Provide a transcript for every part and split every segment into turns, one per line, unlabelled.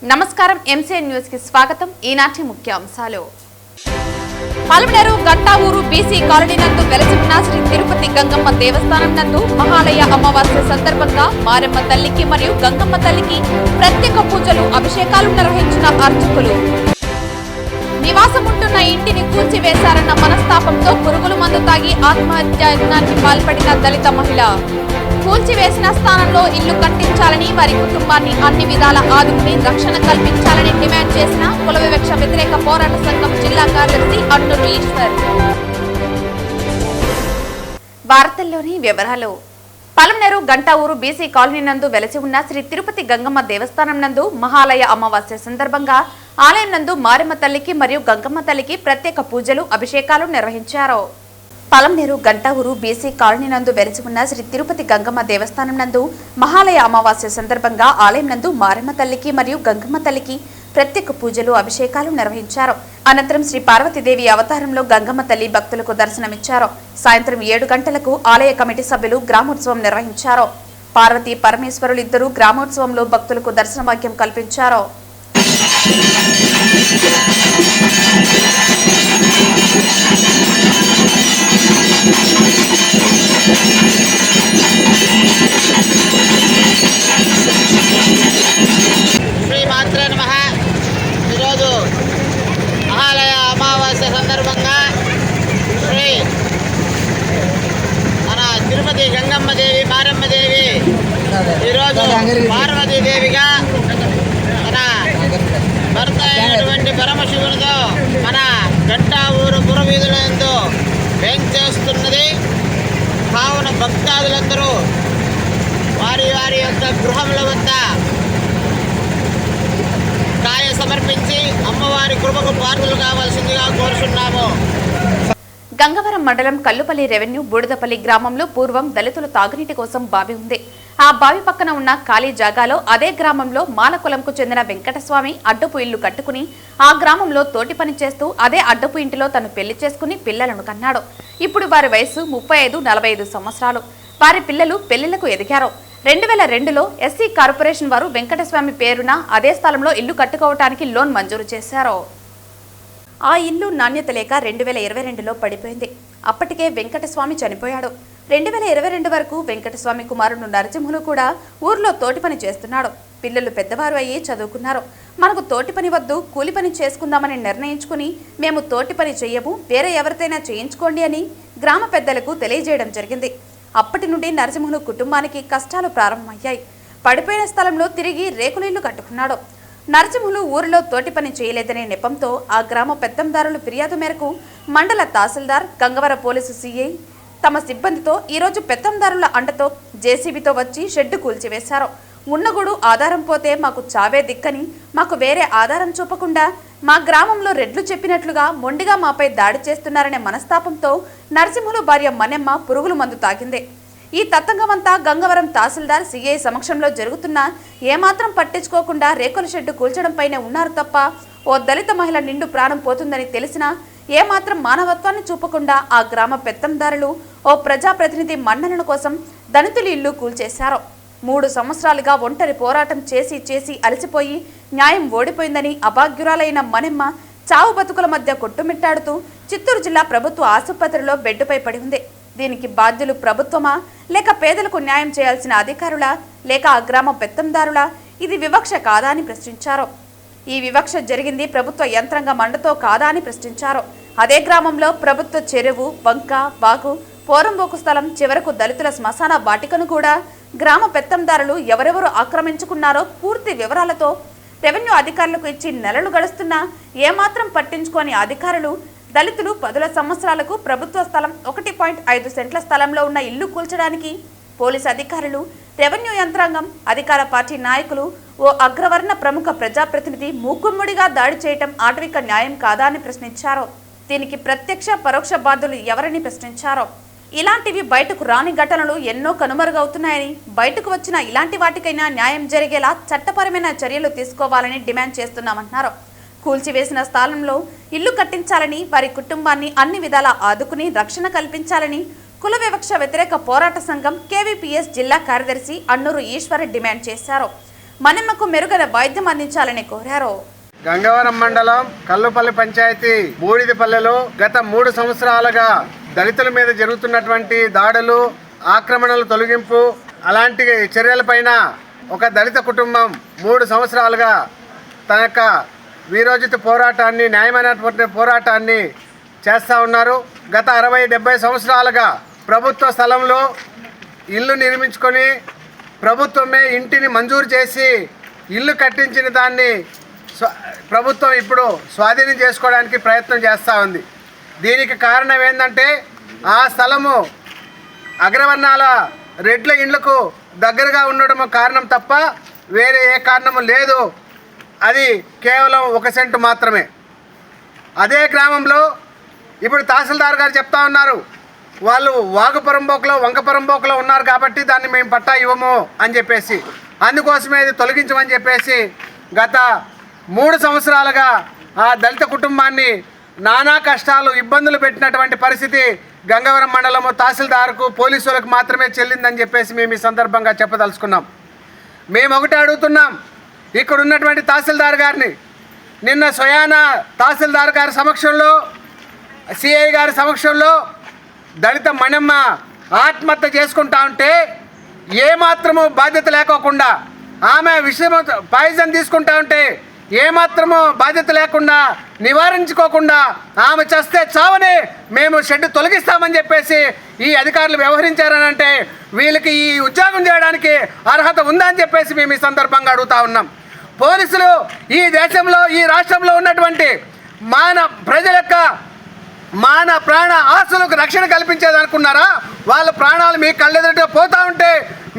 నమస్కారం MCN news కి స్వాగతం. ఈనాటి ముఖ్యాంశాలు. పలమనేరు గట్టావూరు బీసీ కాలనీ నందు వెలసిన శ్రీ తిరుపతి గంగమ్మ దేవస్థానం నందు మహాలయ అమావాస్య సందర్భంగా మారెమ్మ తల్లికి మరియు గంగమ్మ తల్లికి ప్రత్యేక పూజలు అభిషేకాలు నిర్వహించిన అర్చకులు. నివాసముంటున్న ఇంటిని కూల్చివేశారన్న మనస్తాపంతో పురుగుల మందు తాగి ఆత్మహత్యాయత్నానికి పాల్పడిన దళిత మహిళ. కూల్చివేసిన స్థానంలో ఇల్లు కట్టించాలని, వారి కుటుంబాన్ని అన్ని విధాల ఆదుకుని రక్షణ కల్పించాలని డిమాండ్ చేసిన కుల వివక్ష వ్యతిరేక పోరాట సంఘం జిల్లా కార్యదర్శి అన్నూరు ఈశ్వర్. వార్తల్లోని వివరాలు. పలమనేరు గంటావూరు బీసీ కాలనీ నందు వెలసి ఉన్న శ్రీ తిరుపతి గంగమ్మ దేవస్థానం నందు మహాలయ అమావాస్య సందర్భంగా ఆలయం నందు మారెమ్మ తల్లికి మరియు గంగమ్మ తల్లికి ప్రత్యేక పూజలు అభిషేకాలు నిర్వహించారు. పలమనేరు గంటావూరు బీసీ కాలనీ నందు వెలసి ఉన్న శ్రీ తిరుపతి గంగమ్మ దేవస్థానం నందు మహాలయ అమావాస్య సందర్భంగా ఆలయం నందు మారెమ్మ తల్లికి మరియు గంగమ్మ తల్లికి ప్రత్యేక పూజలు అభిషేకాలు నిర్వహించారు. అనంతరం శ్రీ పార్వతీదేవి అవతారంలో గంగమ్మ తల్లి భక్తులకు దర్శనమిచ్చారు. సాయంత్రం 7 గంటలకు ఆలయ కమిటీ సభ్యులు గ్రామోత్సవం నిర్వహించారు. పార్వతీ పరమేశ్వరులు ఇద్దరు గ్రామోత్సవంలో భక్తులకు దర్శన భాగ్యం కల్పించారు.
శ్రీమాత్రే నమః. ఈరోజు మహాలయ అమావాస్య సందర్భంగా శ్రీ మన తిరుపతి గంగమ్మదేవి మారమ్మదేవి ఈరోజు పార్వతీదేవిగా మన భర్త అయినటువంటి పరమశివునితో మన గంటావూరు పురవీధులందు వేంచేస్తున్నది. కావున భక్తాదులందరూ వారి వారి యొక్క గృహముల వద్ద కాయ సమర్పించి అమ్మవారి కృపకు పాత్రలు కావాల్సిందిగా కోరుచున్నాము.
గంగవరం మండలం కల్లుపల్లి రెవెన్యూ బూడిదపల్లి గ్రామంలో పూర్వం దళితుల తాగునీటి కోసం బావి ఉంది. ఆ బావి పక్కన ఉన్న ఖాళీ జాగాలో అదే గ్రామంలో మాలకులంకు చెందిన వెంకటస్వామి అడ్డపు ఇల్లు కట్టుకుని ఆ గ్రామంలో తోటి పని చేస్తూ అదే అడ్డపు ఇంటిలో తను పెళ్లి చేసుకుని పిల్లలను కన్నాడు. ఇప్పుడు వారి వయసు 35-45 సంవత్సరాలు. వారి పిల్లలు పెళ్లిళ్లకు ఎదిగారు. 2002లో ఎస్సీ కార్పొరేషన్ వారు వెంకటస్వామి పేరున అదే స్థలంలో ఇల్లు కట్టుకోవటానికి లోన్ మంజూరు చేశారు. ఆ ఇల్లు నాణ్యత లేక 2022లో పడిపోయింది. అప్పటికే వెంకటస్వామి చనిపోయాడు. 2022 వరకు వెంకటస్వామి కుమారుడు నరసింహులు కూడా ఊర్లో తోటి పని చేస్తున్నాడు. పిల్లలు పెద్దవారు అయ్యి చదువుకున్నారు. మనకు తోటి పని వద్దు, కూలి పని చేసుకుందామని నిర్ణయించుకుని మేము తోటి పని చెయ్యము, వేరే ఎవరితైనా చేయించుకోండి అని గ్రామ పెద్దలకు తెలియజేయడం జరిగింది. అప్పటి నుండి నరసింహులు కుటుంబానికి కష్టాలు ప్రారంభమయ్యాయి. పడిపోయిన స్థలంలో తిరిగి రేకుల ఇల్లు కట్టుకున్నాడు. నరసింహులు ఊరిలో తోటి పని చేయలేదనే నెపంతో ఆ గ్రామ పెత్తందారుల ఫిర్యాదు మేరకు మండల తహసీల్దార్, గంగవర పోలీసు సీఐ తమ సిబ్బందితో ఈరోజు పెత్తందారుల అండతో జేసీబీతో వచ్చి షెడ్డు కూల్చివేశారు. ఉన్నగూడు ఆధారం పోతే మాకు చావే దిక్కని, మాకు వేరే ఆధారం చూపకుండా మా గ్రామంలో రెడ్లు చెప్పినట్లుగా మొండిగా మాపై దాడి చేస్తున్నారనే మనస్తాపంతో నరసింహులు భార్య మణెమ్మ పురుగుల మందు తాగింది. ఈ తతంగమంతా గంగవరం తహసీల్దార్ సీఐ సమక్షంలో జరుగుతున్నా ఏమాత్రం పట్టించుకోకుండా రేకుల షెడ్డు కూల్చడంపైనే ఉన్నారు తప్ప ఓ దళిత మహిళ నిండు ప్రాణం పోతుందని తెలిసినా ఏమాత్రం మానవత్వాన్ని చూపకుండా ఆ గ్రామ పెత్తందారులు ఓ ప్రజాప్రతినిధి మన్ననల కోసం దళితుల ఇల్లు కూల్చేశారు. 3 సంవత్సరాలుగా ఒంటరి పోరాటం చేసి అలసిపోయి న్యాయం ఓడిపోయిందని అభాగ్యురాలైన మణెమ్మ చావు బతుకుల మధ్య కొట్టుమిట్టాడుతూ చిత్తూరు జిల్లా ప్రభుత్వ ఆసుపత్రిలో బెడ్డుపై పడి ఉంది. దీనికి బాధ్యులు ప్రభుత్వమా, లేక పేదలకు న్యాయం చేయాల్సిన అధికారులా, లేక ఆ గ్రామ పెత్తందారులా? ఇది వివక్ష కాదా అని ప్రశ్నించారు. ఈ వివక్ష జరిగింది ప్రభుత్వ యంత్రాంగ మండతో కాదా అని ప్రశ్నించారు. అదే గ్రామంలో ప్రభుత్వ చెరువు, వంక, వాగు, పోరంబోకు స్థలం, చివరకు దళితుల శ్మశాన వాటికను కూడా గ్రామ పెత్తందారులు ఎవరెవరు ఆక్రమించుకున్నారో పూర్తి వివరాలతో రెవెన్యూ అధికారులకు ఇచ్చి నెలలు గడుస్తున్నా ఏమాత్రం పట్టించుకోని అధికారులు దళితులు 10 సంవత్సరాలకు ప్రభుత్వ స్థలం 1.5 సెంట్ల స్థలంలో ఉన్న ఇల్లు కూల్చడానికి పోలీసు అధికారులు, రెవెన్యూ యంత్రాంగం, అధికార పార్టీ నాయకులు, ఓ అగ్రవర్ణ ప్రముఖ ప్రజాప్రతినిధి మూకుమ్మడిగా దాడి చేయటం ఆటవిక న్యాయం కాదా అని ప్రశ్నించారు. దీనికి ప్రత్యక్ష పరోక్ష బాధ్యులు ఎవరని ప్రశ్నించారు. ఇలాంటివి బయటకు రాని ఘటనలు ఎన్నో కనుమరుగవుతున్నాయని, బయటకు వచ్చిన ఇలాంటి వాటికైనా న్యాయం జరిగేలా చట్టపరమైన చర్యలు తీసుకోవాలని డిమాండ్ చేస్తున్నామన్నారు. కూల్చివేసిన స్థలంలో ఇల్లు కట్టించాలని, వారి కుటుంబాన్ని అన్ని విధాలా ఆదుకుని రక్షణ కల్పించాలని కుల వివక్ష వ్యతిరేక పోరాట సంఘం కేవీపీఎస్ జిల్లా కార్యదర్శి అన్నూరు ఈశ్వర్ డిమాండ్ చేశారు. మనమ్మకు మెరుగైన వైద్యం అందించాలని కోరారు.
గంగవరం మండలం కల్లుపల్లి పంచాయతీ బూడిదిపల్లెలో గత 3 సంవత్సరాలుగా దళితుల మీద జరుగుతున్నటువంటి దాడులు, ఆక్రమణలు తొలగింపు అలాంటి చర్యలపైన ఒక దళిత కుటుంబం 3 సంవత్సరాలుగా తన యొక్క వీరోచిత పోరాటాన్ని, న్యాయమైనటువంటి పోరాటాన్ని చేస్తూ ఉన్నారు. గత 60-70 సంవత్సరాలుగా ప్రభుత్వ స్థలంలో ఇల్లు నిర్మించుకొని ప్రభుత్వమే ఇంటిని మంజూరు చేసి ఇల్లు కట్టించిన దాన్ని ప్రభుత్వం ఇప్పుడు స్వాధీనం చేసుకోవడానికి ప్రయత్నం చేస్తూ ఉంది. దీనికి కారణం ఏంటంటే ఆ స్థలము అగ్రవర్ణాల రెడ్ల ఇండ్లకు దగ్గరగా ఉండడం కారణం తప్ప వేరే ఏ కారణము లేదు. అది కేవలం 1 సెంటు మాత్రమే. అదే గ్రామంలో ఇప్పుడు తహసీల్దార్ గారు చెప్తా ఉన్నారు, వాళ్ళు వాగుపరంబోకులో వంకపరంబోకులో ఉన్నారు కాబట్టి దాన్ని మేము పట్టా ఇవ్వము అని చెప్పేసి, అందుకోసమే ఇది తొలగించమని చెప్పేసి గత 3 సంవత్సరాలుగా ఆ దళిత కుటుంబాన్ని నానా కష్టాలు, ఇబ్బందులు పెట్టినటువంటి పరిస్థితి గంగవరం మండలము తహసీల్దార్కు, పోలీసులకు మాత్రమే చెల్లిందని చెప్పేసి మేము ఈ సందర్భంగా చెప్పదలుచుకున్నాం. మేము ఒకటి అడుగుతున్నాం, ఇక్కడ ఉన్నటువంటి తహసీల్దార్ గారిని, నిన్న స్వయాన తహసీల్దార్ గారి సమక్షంలో, సిఐ గారి సమక్షంలో దళిత మనమ్మ ఆత్మహత్య చేసుకుంటా ఉంటే ఏమాత్రము బాధ్యత లేకోకుండా, ఆమె విషయం పాయిజన్ తీసుకుంటా ఉంటే ఏమాత్రము బాధ్యత లేకుండా, నివారించుకోకుండా ఆమె చస్తే చావని మేము షెడ్ తొలగిస్తామని చెప్పేసి ఈ అధికారులు వ్యవహరించారనంటే వీళ్ళకి ఈ ఉద్యోగం చేయడానికి అర్హత ఉందా అని చెప్పేసి మేము ఈ సందర్భంగా అడుగుతా ఉన్నాం. పోలీసులు ఈ దేశంలో, ఈ రాష్ట్రంలో ఉన్నటువంటి ప్రజల యొక్క మాన ప్రాణ ఆస్తులకు రక్షణ కల్పించేదనుకున్నారా? వాళ్ళ ప్రాణాలు మీ కళ్ళెదుట పోతూ ఉంటే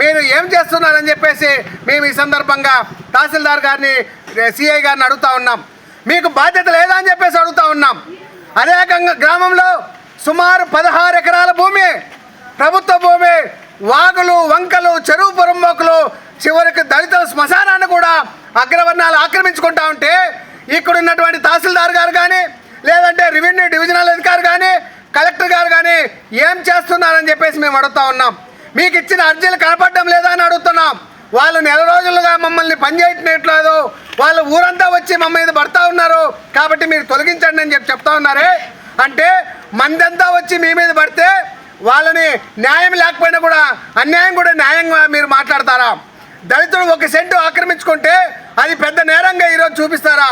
మీరు ఏం చేస్తున్నారని చెప్పేసి మేము ఈ సందర్భంగా తహసీల్దార్ గారిని, సిఐ గారిని అడుగుతూ ఉన్నాం. మీకు బాధ్యత లేదా అని చెప్పేసి అడుగుతూ ఉన్నాం. అదే గ్రామంలో సుమారు 16 ఎకరాల భూమి, ప్రభుత్వ భూమి, వాగులు, వంకలు, చెరువు పొరంబోకులు, చివరికి దళితుల శ్మశానాన్ని కూడా అగ్రవర్ణాలు ఆక్రమించుకుంటా ఉంటే ఇక్కడ ఉన్నటువంటి తహసీల్దార్ గారు కానీ, లేదంటే రెవెన్యూ డివిజనల్ అధికారి కానీ, కలెక్టర్ గారు కానీ ఏం చేస్తున్నారని చెప్పేసి మేము అడుగుతా ఉన్నాం. మీకు ఇచ్చిన అర్జీలు కనపడడం లేదా అని అడుగుతున్నాం. వాళ్ళు నెల రోజులుగా మమ్మల్ని పనిచేయట్లేదు, వాళ్ళు ఊరంతా వచ్చి మా మీద పడతా ఉన్నారు కాబట్టి మీరు తొలగించండి అని చెప్తా ఉన్నారే. అంటే మందంతా వచ్చి మీ మీద పడితే వాళ్ళని న్యాయం లేకపోయినా కూడా అన్యాయం కూడా న్యాయంగా మీరు మాట్లాడతారా? దళితుడు 1 సెంటు ఆక్రమించుకుంటే అది పెద్ద నేరంగా ఈరోజు చూపిస్తారా?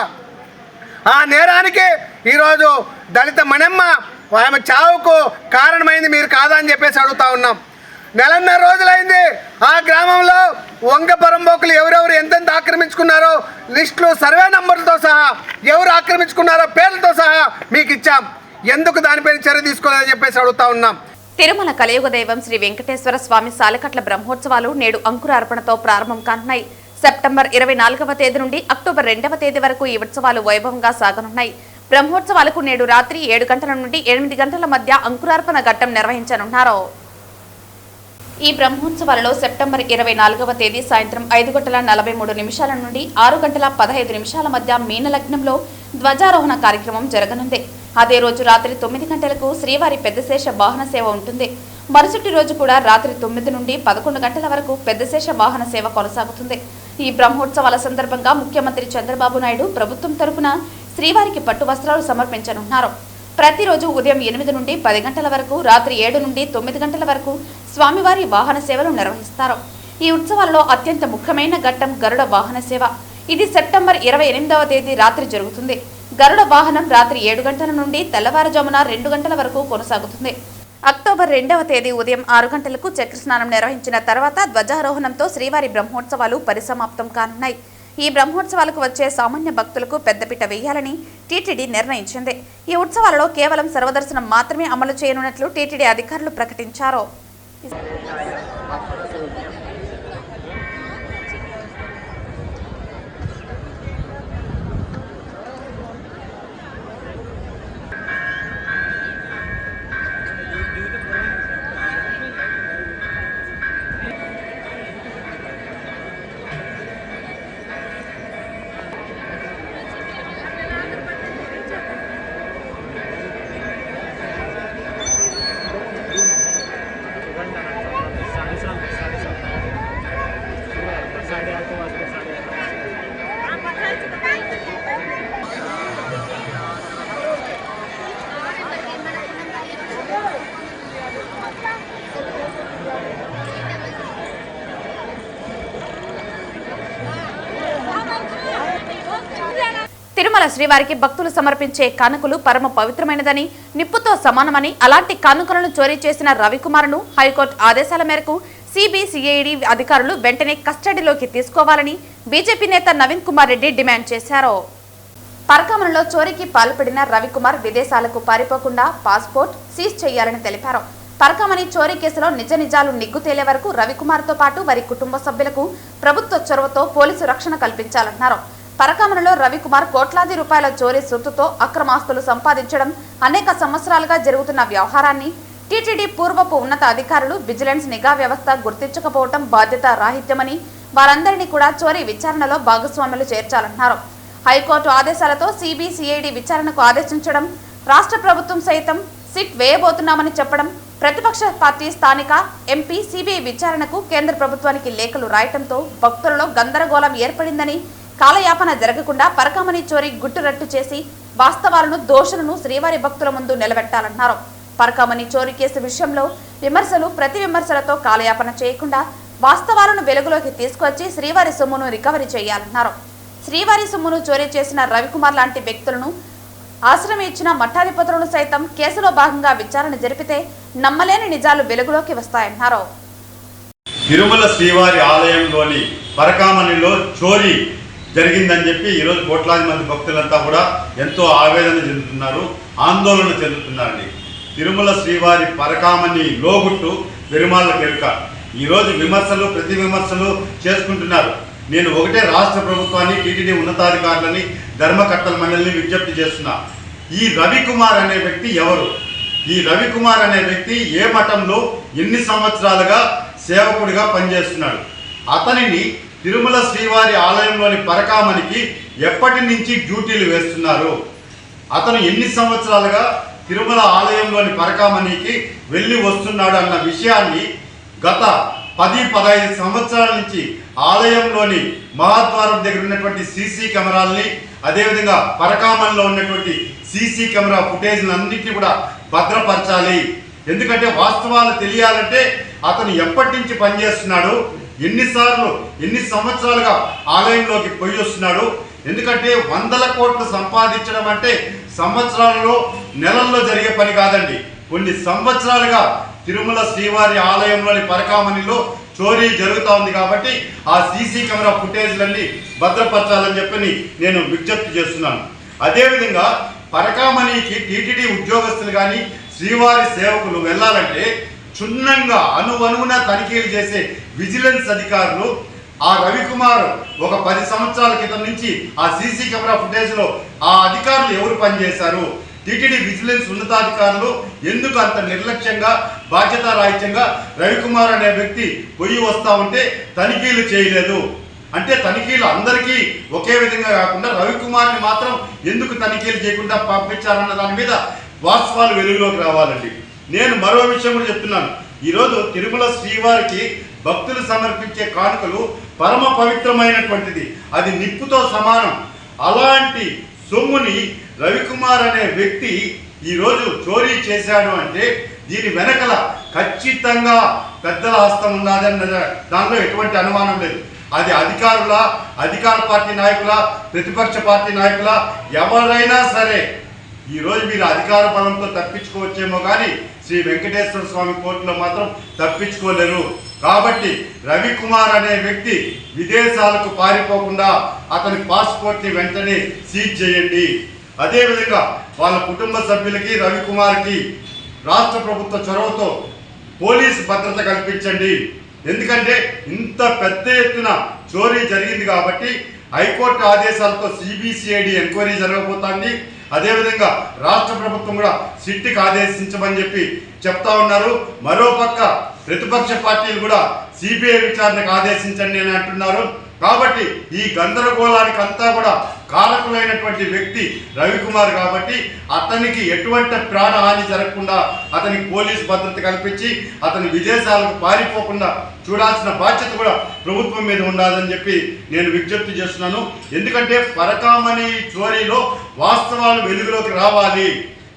ఆ నేరానికి ఈరోజు దళిత మనమ్మ ఆమె చావుకు కారణమైంది మీరు కాదా అని చెప్పేసి అడుగుతా ఉన్నాం. 1.5 రోజులైంది ఆ గ్రామంలో వంగ పరంబోకులు ఎవరెవరు ఎంతెంత ఆక్రమించుకున్నారో లిస్టులు, సర్వే నంబర్లతో సహా ఎవరు ఆక్రమించుకున్నారో పేర్లతో సహా మీకు ఇచ్చాం. ఎందుకు దానిపైన చర్య తీసుకోలేదని చెప్పేసి అడుగుతా ఉన్నాం.
తిరుమల కలియుగ దైవం శ్రీ వెంకటేశ్వర స్వామి సాలకట్ల బ్రహ్మోత్సవాలు నేడు అంకురార్పణతో ప్రారంభం కానున్నాయి. సెప్టెంబర్ 24వ తేదీ నుండి అక్టోబర్ 2వ తేదీ వరకు ఈ ఉత్సవాలు వైభవంగా సాగనున్నాయి. బ్రహ్మోత్సవాలకు నేడు రాత్రి 7 గంటల నుండి 8 గంటల మధ్య అంకురార్పణ ఘట్టం నిర్వహించనున్నారు. ఈ బ్రహ్మోత్సవాలలో సెప్టెంబర్ 24వ తేదీ సాయంత్రం 5:43 నుండి 6:15 మధ్య మీనలగ్నంలో ధ్వజారోహణ కార్యక్రమం జరగనుంది. అదే రోజు రాత్రి 9 గంటలకు శ్రీవారి పెద్దశేష వాహన సేవ ఉంటుంది. మరుసటి రోజు కూడా రాత్రి 9 నుండి 11 గంటల వరకు పెద్దశేష వాహన సేవ కొనసాగుతుంది. ఈ బ్రహ్మోత్సవాల సందర్భంగా ముఖ్యమంత్రి చంద్రబాబు నాయుడు ప్రభుత్వం తరపున శ్రీవారికి పట్టు వస్త్రాలు సమర్పించనున్నారు. ప్రతిరోజు ఉదయం 8 నుండి 10 గంటల వరకు, రాత్రి 7 నుండి 9 గంటల వరకు స్వామివారి వాహన సేవలు నిర్వహిస్తారు. ఈ ఉత్సవాల్లో అత్యంత ముఖ్యమైన ఘట్టం గరుడ వాహన సేవ. ఇది సెప్టెంబర్ 28వ తేదీ రాత్రి జరుగుతుంది. గరుడ వాహనం రాత్రి 7 గంటల నుండి తెల్లవారుజామున 2 గంటల వరకు కొనసాగుతుంది. అక్టోబర్ 2వ తేదీ ఉదయం 6 గంటలకు చక్రస్నానం నిర్వహించిన తర్వాత ధ్వజారోహణంతో శ్రీవారి బ్రహ్మోత్సవాలు పరిసమాప్తం కానున్నాయి. ఈ బ్రహ్మోత్సవాలకు వచ్చే సామాన్య భక్తులకు పెద్దపీట వేయాలని టీటీడీ నిర్ణయించింది. ఈ ఉత్సవాలలో కేవలం సర్వదర్శనం మాత్రమే అమలు చేయనున్నట్లు టీటీడీ అధికారులు ప్రకటించారు. తిరుమల శ్రీవారికి భక్తులు సమర్పించే కానుకలు పరమ పవిత్రమైనదని, నిప్పుతో సమానమని, అలాంటి కానుకలను చోరీ చేసిన రవికుమార్ను హైకోర్టు ఆదేశాల మేరకు సిబిసిఐడి అధికారులు వెంటనే కస్టడీలోకి తీసుకోవాలని బీజేపీ నేత నవీన్ కుమార్ రెడ్డి డిమాండ్ చేశారు. పరకామణలో చోరీకి పాల్పడిన రవికుమార్ విదేశాలకు పారిపోకుండా పాస్పోర్ట్ సీజ్ చేయాలని తెలిపారు. పరకామణి చోరీ కేసులో నిజ నిజాలు నిగ్గు తేలే వరకు రవికుమార్తో పాటు వారి కుటుంబ సభ్యులకు ప్రభుత్వ చొరవతో పోలీసు రక్షణ కల్పించాలన్నారు. పరకామణలో రవికుమార్ కోట్లాది రూపాయల చోరీ సొత్తుతో అక్రమాస్తులు సంపాదించడం అనేక సంవత్సరాలుగా జరుగుతున్న వ్యవహారాన్ని టీటీడీ పూర్వపు ఉన్నత అధికారులు విజిలెన్స్ నిఘా వ్యవస్థ గుర్తించకపోవడం బాధ్యత రాహిత్యమని, వారందరినీ కూడా చోరీ విచారణలో భాగస్వాములు చేర్చాలన్నారు. హైకోర్టు ఆదేశాలతో సిబిసిఐడి విచారణకు ఆదేశించడం, రాష్ట్ర ప్రభుత్వం సైతం సిట్ వేయబోతున్నామని చెప్పడం, ప్రతిపక్ష పార్టీ స్థానిక ఎంపీ సిబిఐ విచారణకు కేంద్ర ప్రభుత్వానికి లేఖలు రాయటంతో భక్తులలో గందరగోళం ఏర్పడిందని, కాలయాపన జరగకుండా పరకామణి చోరీ గుట్టురట్టు చేసి వాస్తవాలను, దోషులను శ్రీవారి భక్తుల ముందు నిలబెట్టాలన్నారు. పరకామణి చోరీ కేసు విషయంలో విమర్శలు, ప్రతి విమర్శలతో కాలయాపన చేయకుండా వాస్తవాలను వెలుగులోకి తీసుకొచ్చి శ్రీవారి సొమ్మును రికవరీ చేయాలన్నారు. శ్రీవారి సొమ్మును చోరీ చేసిన రవికుమార్ లాంటి వ్యక్తులను ఆశ్రయం ఇచ్చిన మఠాధిపతులను సైతం కేసులో భాగంగా విచారణ జరిపితే నమ్మలేని నిజాలు వెలుగులోకి వస్తాయన్నారు.
తిరుమల శ్రీవారి ఆలయంలోని పరకామణిలో చోరీ జరిగిందని చెప్పి ఈరోజు కోట్లాది మంది భక్తులంతా కూడా ఎంతో ఆవేదన చెందుతున్నారు, ఆందోళన చెందుతున్నారండి. తిరుమల శ్రీవారి పరకామణి లోగుట్టు పెరుమాళ్ళ కెరుక. ఈరోజు విమర్శలు, ప్రతి విమర్శలు చేసుకుంటున్నారు. నేను ఒకటే రాష్ట్ర ప్రభుత్వాన్ని, టీటీడీ ఉన్నతాధికారులని, ధర్మకర్తల మండలిని విజ్ఞప్తి చేస్తున్నా. ఈ రవికుమార్ అనే వ్యక్తి ఎవరు? ఈ రవికుమార్ అనే వ్యక్తి ఏ మఠంలో ఎన్ని సంవత్సరాలుగా సేవకుడిగా పనిచేస్తున్నాడు? అతనిని తిరుమల శ్రీవారి ఆలయంలోని పరకామణికి ఎప్పటి నుంచి డ్యూటీలు వేస్తున్నారు? అతను ఎన్ని సంవత్సరాలుగా తిరుమల ఆలయంలోని పరకామణికి వెళ్ళి వస్తున్నాడు అన్న విషయాన్ని గత 10-15 సంవత్సరాల నుంచి ఆలయంలోని మహాద్వారం దగ్గర ఉన్నటువంటి సీసీ కెమెరాలని, అదేవిధంగా పరకామణిలో ఉన్నటువంటి సీసీ కెమెరా ఫుటేజ్ని అన్నింటినీ కూడా భద్రపరచాలి. ఎందుకంటే వాస్తవాలు తెలియాలంటే అతను ఎప్పటి నుంచి పనిచేస్తున్నాడు, ఎన్నిసార్లు, ఎన్ని సంవత్సరాలుగా ఆలయంలోకి పోయి వస్తున్నాడు. ఎందుకంటే 100 కోట్లు సంపాదించడం అంటే సంవత్సరాలలో, నెలల్లో జరిగే పని కాదండి. కొన్ని సంవత్సరాలుగా తిరుమల శ్రీవారి ఆలయంలోని పరకామణిలో చోరీ జరుగుతూ ఉంది. కాబట్టి ఆ సీసీ కెమెరా ఫుటేజ్లన్నీ భద్రపరచాలని చెప్పని నేను విజ్ఞప్తి చేస్తున్నాను. అదేవిధంగా పరకామణికి టీటీడీ ఉద్యోగస్తులు కానీ, శ్రీవారి సేవకులు వెళ్ళాలంటే క్షుణ్ణంగా అణువణువున తనిఖీలు చేసే విజిలెన్స్ అధికారులు ఆ రవికుమార్ ఒక 10 సంవత్సరాల క్రితం నుంచి ఆ సీసీ కెమెరా ఫుటేజ్లో ఆ అధికారులు ఎవరు పనిచేశారు? టీటీడీ విజిలెన్స్ ఉన్నతాధికారులు ఎందుకు అంత నిర్లక్ష్యంగా, బాధ్యతారాహిత్యంగా రవికుమార్ అనే వ్యక్తి పోయి వస్తూ ఉంటే తనిఖీలు చేయలేదు? అంటే తనిఖీలు అందరికీ ఒకే విధంగా కాకుండా రవికుమార్ని మాత్రం ఎందుకు తనిఖీలు చేయకుండా పంపించారన్న దాని మీద వాస్తవాలు వెలుగులోకి రావాలండి. నేను మరో విషయం కూడా చెప్తున్నాను. ఈరోజు తిరుమల శ్రీవారికి భక్తులు సమర్పించే కానుకలు పరమ పవిత్రమైనటువంటిది, అది నిప్పుతో సమానం. అలాంటి సొమ్ముని రవికుమార్ అనే వ్యక్తి ఈరోజు చోరీ చేశాడు అంటే దీని వెనకల ఖచ్చితంగా పెద్దల హస్తం ఉన్నదన్న దానిలో ఎటువంటి అనుమానం లేదు. అది అధికారుల, అధికార పార్టీ నాయకుల, ప్రతిపక్ష పార్టీ నాయకుల, ఎవరైనా సరే ఈరోజు మీరు అధికార బలంతో తప్పించుకోవచ్చేమో కానీ శ్రీ వెంకటేశ్వర స్వామి కోర్టులో మాత్రం తప్పించుకోలేరు. కాబట్టి రవికుమార్ అనే వ్యక్తి విదేశాలకు పారిపోకుండా అతని పాస్పోర్ట్ని వెంటనే సీజ్ చేయండి. అదేవిధంగా వాళ్ళ కుటుంబ సభ్యులకి, రవికుమార్కి రాష్ట్ర ప్రభుత్వ చొరవతో పోలీసు భద్రత కల్పించండి. ఎందుకంటే ఇంత పెద్ద ఎత్తున చోరీ జరిగింది కాబట్టి హైకోర్టు ఆదేశాలతో సిబిసిఐడి ఎంక్వైరీ జరగబోతోంది. అదేవిధంగా రాష్ట్ర ప్రభుత్వం కూడా సిట్కి ఆదేశించమని చెప్పి చెప్తా ఉన్నారు. మరోపక్క ప్రతిపక్ష పార్టీలు కూడా సిబిఐ విచారణకు ఆదేశించండి అని అంటున్నారు. కాబట్టి ఈ గందరగోళానికి అంతా కూడా కారకులైనటువంటి వ్యక్తి రవికుమార్ కాబట్టి అతనికి ఎటువంటి ప్రాణహాని జరగకుండా అతనికి పోలీసు భద్రత కల్పించి అతని విదేశాలకు పారిపోకుండా చూడాల్సిన బాధ్యత కూడా ప్రభుత్వం మీద ఉండాలని చెప్పి నేను విజ్ఞప్తి చేస్తున్నాను. ఎందుకంటే పరకామణి చోరీలో వాస్తవాలు వెలుగులోకి రావాలి.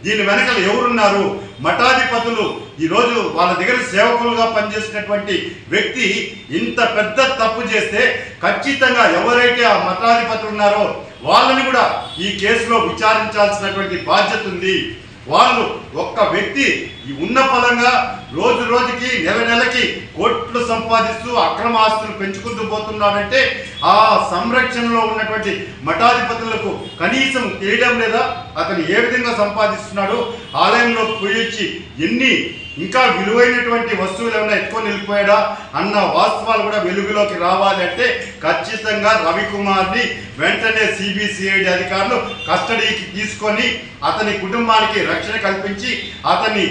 దీని వెనకలు ఎవరున్నారు? మఠాధిపతులు ఈరోజు వాళ్ళ దగ్గర సేవకులుగా పనిచేసినటువంటి వ్యక్తి ఇంత పెద్ద తప్పు చేస్తే ఖచ్చితంగా ఎవరైతే ఆ మఠాధిపతులు ఉన్నారో వాళ్ళని కూడా ఈ కేసులో విచారించాల్సినటువంటి బాధ్యత ఉంది. వాళ్ళు ఒక్క వ్యక్తి ఉన్న ఫలంగా రోజు రోజుకి నెల నెలకి కోట్లు సంపాదిస్తూ అక్రమ ఆస్తులు పెంచుకుంటూ పోతున్నాడంటే ఆ సంరక్షణలో ఉన్నటువంటి మఠాధిపతులకు కనీసం తెలియడం లేదా? అతను ఏ విధంగా సంపాదిస్తున్నాడు? ఆలయంలో పోయొచ్చి ఎన్ని ఇంకా విలువైనటువంటి వస్తువులు ఏమైనా ఎత్తుకొని వెళ్ళిపోయాడా అన్న వాస్తవాలు కూడా వెలుగులోకి రావాలి అంటే ఖచ్చితంగా రవికుమార్ని వెంటనే సిబిసిఐడి అధికారులు కస్టడీకి తీసుకొని అతని కుటుంబానికి రక్షణ కల్పించి అతని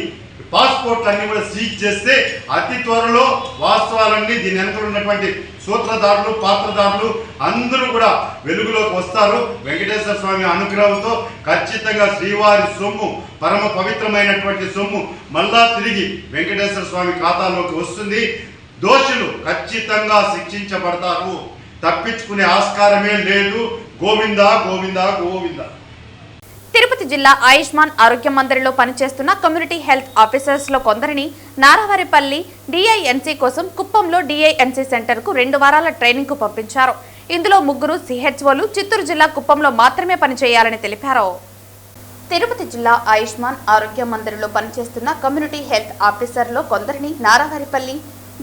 పాస్పోర్ట్ అన్ని కూడా సీజ్ చేస్తే అతి త్వరలో వాస్తవాలన్నీ దీని వెనక ఉన్నటువంటి సూత్రధారులు పాత్రధారులు అందరూ కూడా వెలుగులోకి వస్తారు. వెంకటేశ్వర స్వామి అనుగ్రహంతో ఖచ్చితంగా శ్రీవారి సొమ్ము పరమ పవిత్రమైనటువంటి సొమ్ము మళ్ళా తిరిగి వెంకటేశ్వర స్వామి ఖాతాలోకి వస్తుంది. దోషులు ఖచ్చితంగా శిక్షించబడతారు. తప్పించుకునే ఆస్కారమే లేదు. గోవిందా గోవిందా గోవిందా.
తిరుపతి జిల్లా ఆయుష్మాన్ ఆరోగ్య మందిరంలో పనిచేస్తున్న కమ్యూనిటీ హెల్త్ ఆఫీసర్స్ లో కొందరిని నారావారిపల్లి డిఐఎన్సీ కోసం కుప్పంలో డిఐఎన్సీ సెంటర్ కు 2 వారాల ట్రైనింగ్ కు పంపించారు. ఇందులో 3 సిహెచ్ఓలు చిత్తూరు జిల్లా కుప్పంలో మాత్రమే పనిచేయాలని తెలిపారు. తిరుపతి జిల్లా ఆయుష్మాన్ ఆరోగ్య మందిరంలో పనిచేస్తున్న కమ్యూనిటీ హెల్త్ ఆఫీసర్ లో కొందరిని నారావారిపల్లి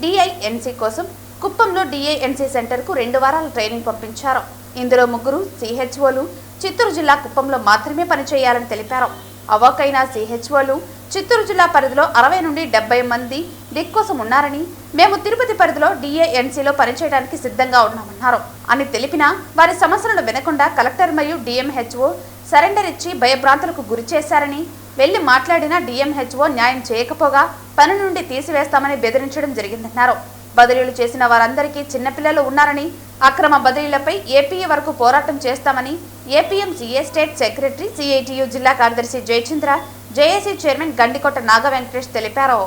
డిఐఎన్సీ కోసం కుప్పంలో డిఐఎన్సీ సెంటర్ కు 2 వారాల ట్రైనింగ్ పంపించారు. ఇందులో 3 సిహెచ్ఓలు చిత్తూరు జిల్లా కుప్పంలో మాత్రమే పనిచేయాలని తెలిపారు. అవాకైన సిహెచ్ఓలు చిత్తూరు జిల్లా పరిధిలో 60 నుండి 70 మంది డిక్ కోసం ఉన్నారని, మేము తిరుపతి పరిధిలో డిఏఎన్సీలో పనిచేయడానికి సిద్ధంగా ఉన్నామన్నారు అని తెలిపినా వారి సమస్యలను వినకుండా కలెక్టర్ మరియు డిఎంహెచ్ఓ సరెండర్ ఇచ్చి భయభ్రాంతులకు గురి చేశారని, వెళ్లి మాట్లాడిన డిఎంహెచ్ఓ న్యాయం చేయకపోగా పని నుండి తీసివేస్తామని బెదిరించడం జరిగిందన్నారు. బదిలీలు చేసిన వారందరికీ చిన్నపిల్లలు ఉన్నారని, అక్రమ బదిలీలపై ఏపీఏ వరకు పోరాటం చేస్తామని ఏపీఎంసీఏ స్టేట్ సెక్రటరీ సిఐటియు జిల్లా కార్యదర్శి జయచంద్ర, జేఏసీ చైర్మన్ గండికోట నాగ వెంకటేష్ తెలిపారు.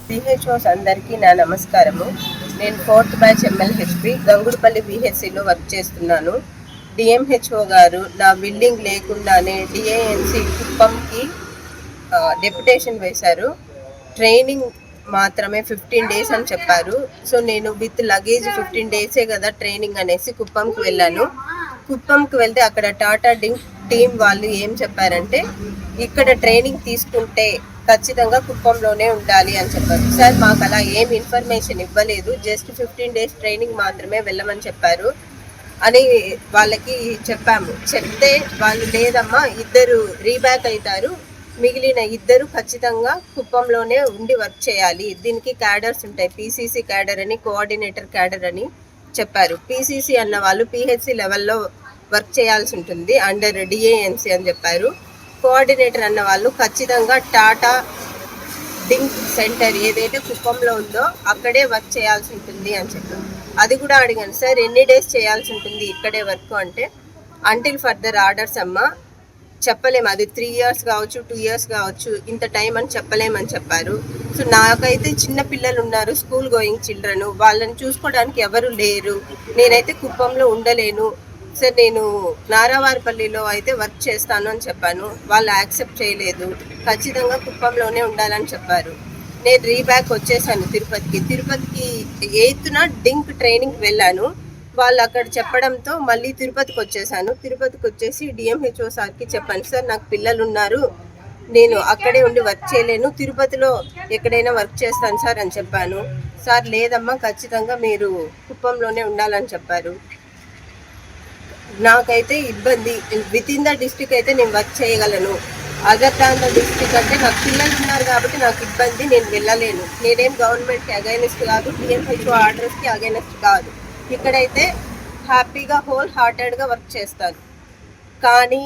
సిహెచ్ఓస్ అందరికీ నా నమస్కారము. నేను 4th బ్యాచ్ MLHP గంగుడుపల్లి పిహెచ్సిలో వర్క్ చేస్తున్నాను. డిఎంహెచ్ఓ గారు నా బిల్డింగ్ లేకుండానే డిఐఎన్సీ కుప్పంకి డెప్యుటేషన్ వేశారు. ట్రైనింగ్ మాత్రమే 15 days అని చెప్పారు. సో నేను విత్ లగేజ్ 15 days కదా ట్రైనింగ్ అనేసి కుప్పంకి వెళ్ళాను. కుప్పంకి వెళ్తే అక్కడ టాటా టీం వాళ్ళు ఏం చెప్పారంటే, ఇక్కడ ట్రైనింగ్ తీసుకుంటే ఖచ్చితంగా కుప్పంలోనే ఉండాలి అని చెప్పారు. సార్ మాకు అలా ఏం ఇన్ఫర్మేషన్ ఇవ్వలేదు, జస్ట్ 15 days ట్రైనింగ్ మాత్రమే వెళ్ళమని చెప్పారు అని వాళ్ళకి చెప్పాము. చెప్తే వాళ్ళు లేదమ్మా 2 రీబ్యాక్ అవుతారు, మిగిలిన 2 ఖచ్చితంగా కుప్పంలోనే ఉండి వర్క్ చేయాలి, దీనికి క్యాడర్స్ ఉంటాయి, పీసీసీ క్యాడర్ అని కోఆర్డినేటర్ క్యాడర్ అని చెప్పారు. పీసీసీ అన్న వాళ్ళు పిహెచ్సి లెవెల్లో వర్క్ చేయాల్సి ఉంటుంది అండర్ డిఏఎన్సీ అని చెప్పారు. కోఆర్డినేటర్ అన్న వాళ్ళు ఖచ్చితంగా టాటా డింక్ సెంటర్ ఏదైతే కుప్పంలో ఉందో అక్కడే వర్క్ చేయాల్సి ఉంటుంది అని చెప్పారు. అది కూడా అడిగాను, సార్ ఎన్ని డేస్ చేయాల్సి ఉంటుంది ఇక్కడే వర్క్ అంటే, అంటిల్ ఫర్దర్ ఆర్డర్స్ అమ్మ చెప్పలేము, అది 3 years కావచ్చు 2 years కావచ్చు, ఇంత టైం అని చెప్పలేమని చెప్పారు. సో నాకైతే చిన్న పిల్లలు ఉన్నారు, స్కూల్ గోయింగ్ చిల్డ్రన్, వాళ్ళని చూసుకోవడానికి ఎవరు లేరు, నేనైతే కుప్పంలో ఉండలేను సార్, నేను నారావారిపల్లిలో అయితే వర్క్ చేస్తాను అని చెప్పాను. వాళ్ళు యాక్సెప్ట్ చేయలేదు, ఖచ్చితంగా కుప్పంలోనే ఉండాలని చెప్పారు. నేను రీబ్యాక్ వచ్చేసాను తిరుపతికి 8th డింక్ ట్రైనింగ్ వెళ్ళాను. వాళ్ళు అక్కడ చెప్పడంతో మళ్ళీ తిరుపతికి వచ్చేసాను. తిరుపతికి వచ్చేసి డిఎంహెచ్ఓ సార్కి చెప్పాను, సార్ నాకు పిల్లలు ఉన్నారు, నేను అక్కడే ఉండి వర్క్ చేయలేను, తిరుపతిలో ఎక్కడైనా వర్క్ చేస్తాను సార్ అని చెప్పాను. సార్ లేదమ్మా ఖచ్చితంగా మీరు కుప్పంలోనే ఉండాలని చెప్పారు. నాకైతే ఇబ్బంది, విత్ ఇన్ ద డిస్ట్రిక్ట్ అయితే నేను వర్క్ చేయగలను, అదర్ దాన్ ద డిస్ట్రిక్ట్ అంటే నాకు పిల్లలు ఉన్నారు కాబట్టి నాకు ఇబ్బంది, నేను వెళ్ళలేను. నేనేం గవర్నమెంట్కి అగైనెస్ట్ కాదు, డిఎంహెచ్ఓ ఆర్డర్స్కి అగైనెస్ట్ కాదు, ఇక్కడైతే హ్యాపీగా హోల్ హార్టెడ్గా వర్క్ చేస్తాను. కానీ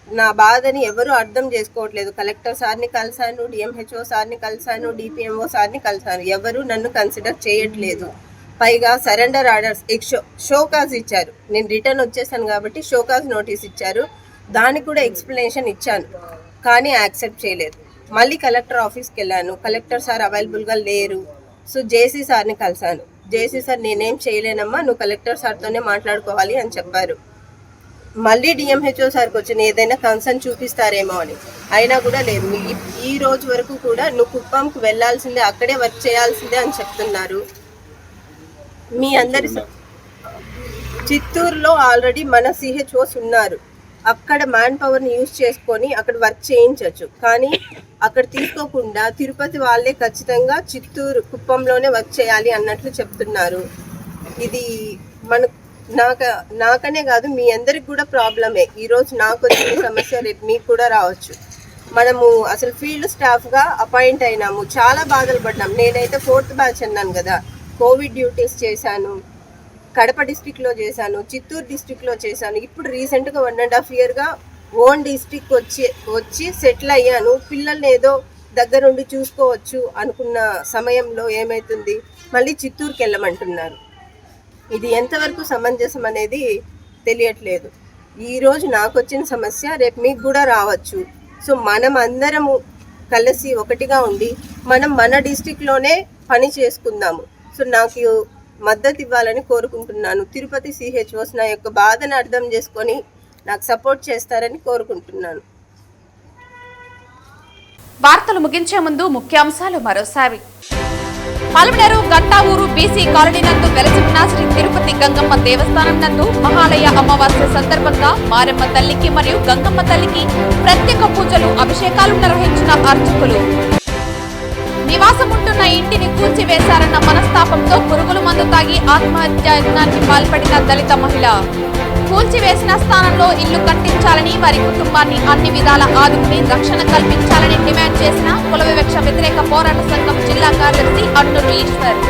నా బాధని ఎవరు అర్థం చేసుకోవట్లేదు. కలెక్టర్ సార్ని కలిసాను, డిఎంహెచ్ఓ సార్ని కలిసాను, డిపిఎంఓ సార్ని కలిసాను, ఎవరు నన్ను కన్సిడర్ చేయట్లేదు. పైగా సరెండర్ ఆర్డర్స్ షోకాజ్ ఇచ్చారు, నేను రిటర్న్ వచ్చేసాను కాబట్టి షోకాజ్ నోటీస్ ఇచ్చారు, దానికి కూడా ఎక్స్ప్లెనేషన్ ఇచ్చాను కానీ యాక్సెప్ట్ చేయలేదు. మళ్ళీ కలెక్టర్ ఆఫీస్కి వెళ్ళాను, కలెక్టర్ సార్ అవైలబుల్గా లేరు. సో జేసీ సార్ని కలిసాను, జేసీ సార్ నేనేం చేయలేనమ్మా, నువ్వు కలెక్టర్ సార్తోనే మాట్లాడుకోవాలి అని చెప్పారు. మళ్ళీ డిఎంహెచ్ఓ సార్కి వచ్చిన ఏదైనా కన్సర్న్ చూపిస్తారేమో అని, అయినా కూడా లేదు. ఈ రోజు వరకు కూడా నువ్వు కుప్పంకు వెళ్ళాల్సిందే, అక్కడే వర్క్ చేయాల్సిందే అని చెప్తున్నారు. మీ అందరి చిత్తూరులో ఆల్రెడీ మన సిహెచ్ఓస్ ఉన్నారు, అక్కడ మ్యాన్ పవర్ని యూజ్ చేసుకొని అక్కడ వర్క్ చేయించవచ్చు. కానీ అక్కడ తీసుకోకుండా తిరుపతి వాళ్ళే ఖచ్చితంగా చిత్తూరు కుప్పంలోనే వర్క్ చేయాలి అన్నట్లు చెప్తున్నారు. ఇది నాకనే కాదు, మీ అందరికి కూడా ప్రాబ్లమే. ఈరోజు నాకు వచ్చిన సమస్య రేపు మీకు కూడా రావచ్చు. మనము అసలు ఫీల్డ్ స్టాఫ్గా అపాయింట్ అయినాము, చాలా బాధలు పడ్డాం. నేనైతే 4th బ్యాచ్ అన్నాను కదా, కోవిడ్ డ్యూటీస్ చేశాను, కడప డిస్టిక్లో చేశాను, చిత్తూరు డిస్టిక్లో చేశాను. ఇప్పుడు రీసెంట్గా 1.5 yearగా ఓన్ డిస్టిక్ వచ్చి సెటిల్ అయ్యాను. పిల్లల్ని ఏదో దగ్గరుండి చూసుకోవచ్చు అనుకున్న సమయంలో ఏమవుతుంది, మళ్ళీ చిత్తూరుకి వెళ్ళమంటున్నారు. ఇది ఎంతవరకు సమంజసం అనేది తెలియట్లేదు. ఈరోజు నాకు వచ్చిన సమస్య రేపు మీకు కూడా రావచ్చు. సో మనం అందరము కలిసి ఒకటిగా ఉండి మనం మన డిస్టిక్లోనే పని చేసుకుందాము. సో నాకు మద్దతు ఇవ్వాలని కోరుకుంటున్నాను. తిరుపతి సిహెచ్ఓస్ నా యొక్క బాధను అర్థం చేసుకొని నాకు సపోర్ట్ చేస్తారని కోరుకుంటున్నాను.
వార్తలు ముగించే ముందు ముఖ్యాంశాలు మరోసారి. పలమనేరు గంటావూరు బీసీ కాలనీ నందు వెలసి ఉన్న శ్రీ తిరుపతి గంగమ్మ దేవస్థానం నందు మహాలయ అమావాస్య సందర్భంగా మారెమ్మ తల్లికి మరియు గంగమ్మ తల్లికి ప్రత్యేక పూజలు, అభిషేకాలు నిర్వహించిన అర్చకులు. నివాసముంటున్న ఇంటిని కూల్చివేశారన్న మనస్తాపంతో పురుగుల మందు తాగి ఆత్మహత్యాయత్నానికి పాల్పడిన దళిత మహిళ. కూల్చివేసిన స్థానంలో ఇల్లు కట్టించాలని, వారి కుటుంబాన్ని అన్ని విధాల ఆదుకుని రక్షణ కల్పించాలని డిమాండ్ చేసిన కుల వివక్ష వ్యతిరేక పోరాట సంఘం జిల్లా కార్యదర్శి అన్నూరు ఈశ్వర్.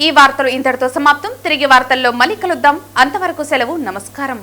ఈ వార్తలు ఇంతటితో సమాప్తం. తిరిగి వార్తల్లో మళ్ళీ కలుద్దాం. అంతవరకు సెలవు. నమస్కారం.